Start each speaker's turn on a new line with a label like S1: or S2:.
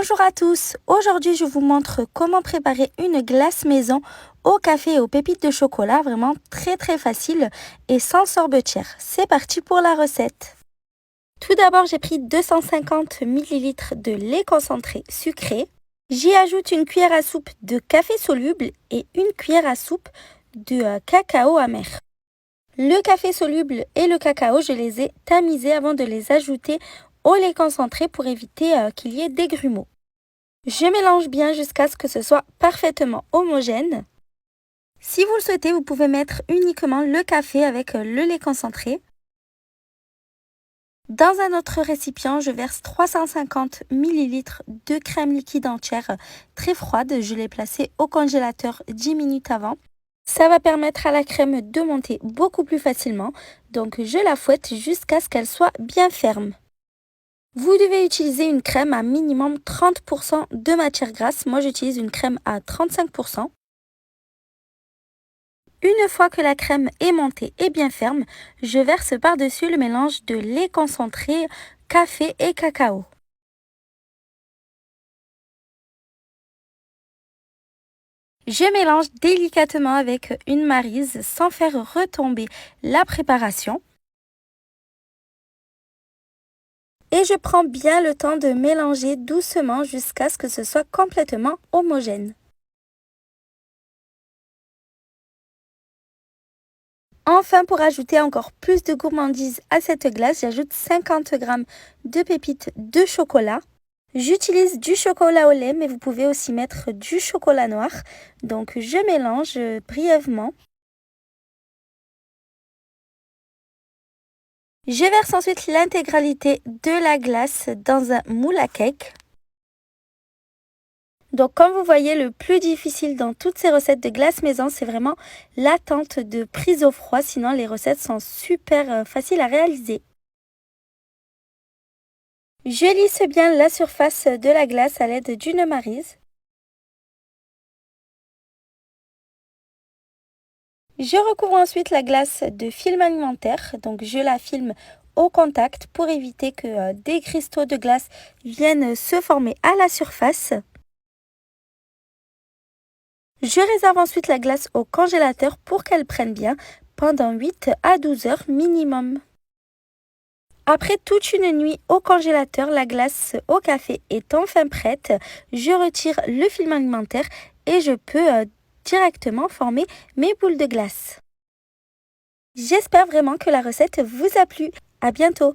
S1: Bonjour à tous, aujourd'hui je vous montre comment préparer une glace maison au café et aux pépites de chocolat, vraiment très facile et sans sorbetière. C'est parti pour la recette. Tout d'abord j'ai pris 250 ml de lait concentré sucré. J'y ajoute une cuillère à soupe de café soluble et une cuillère à soupe de cacao amer. Le café soluble et le cacao, je les ai tamisés avant de les ajouter au lait concentré pour éviter qu'il y ait des grumeaux. Je mélange bien jusqu'à ce que ce soit parfaitement homogène. Si vous le souhaitez, vous pouvez mettre uniquement le café avec le lait concentré. Dans un autre récipient, je verse 350 ml de crème liquide entière très froide. Je l'ai placée au congélateur 10 minutes avant. Ça va permettre à la crème de monter beaucoup plus facilement. Donc je la fouette jusqu'à ce qu'elle soit bien ferme. Vous devez utiliser une crème à minimum 30% de matière grasse. Moi, j'utilise une crème à 35%. Une fois que la crème est montée et bien ferme, je verse par-dessus le mélange de lait concentré, café et cacao. Je mélange délicatement avec une maryse sans faire retomber la préparation. Et je prends bien le temps de mélanger doucement jusqu'à ce que ce soit complètement homogène. Enfin, pour ajouter encore plus de gourmandise à cette glace, j'ajoute 50 g de pépites de chocolat. J'utilise du chocolat au lait, mais vous pouvez aussi mettre du chocolat noir. Donc, je mélange brièvement. Je verse ensuite l'intégralité de la glace dans un moule à cake. Donc, comme vous voyez, le plus difficile dans toutes ces recettes de glace maison, c'est vraiment l'attente de prise au froid. Sinon, les recettes sont super faciles à réaliser. Je lisse bien la surface de la glace à l'aide d'une maryse. Je recouvre ensuite la glace de film alimentaire, donc je la filme au contact pour éviter que des cristaux de glace viennent se former à la surface. Je réserve ensuite la glace au congélateur pour qu'elle prenne bien pendant 8 à 12 heures minimum. Après toute une nuit au congélateur, la glace au café est enfin prête. Je retire le film alimentaire et je peux directement former mes boules de glace. J'espère vraiment que la recette vous a plu. À bientôt!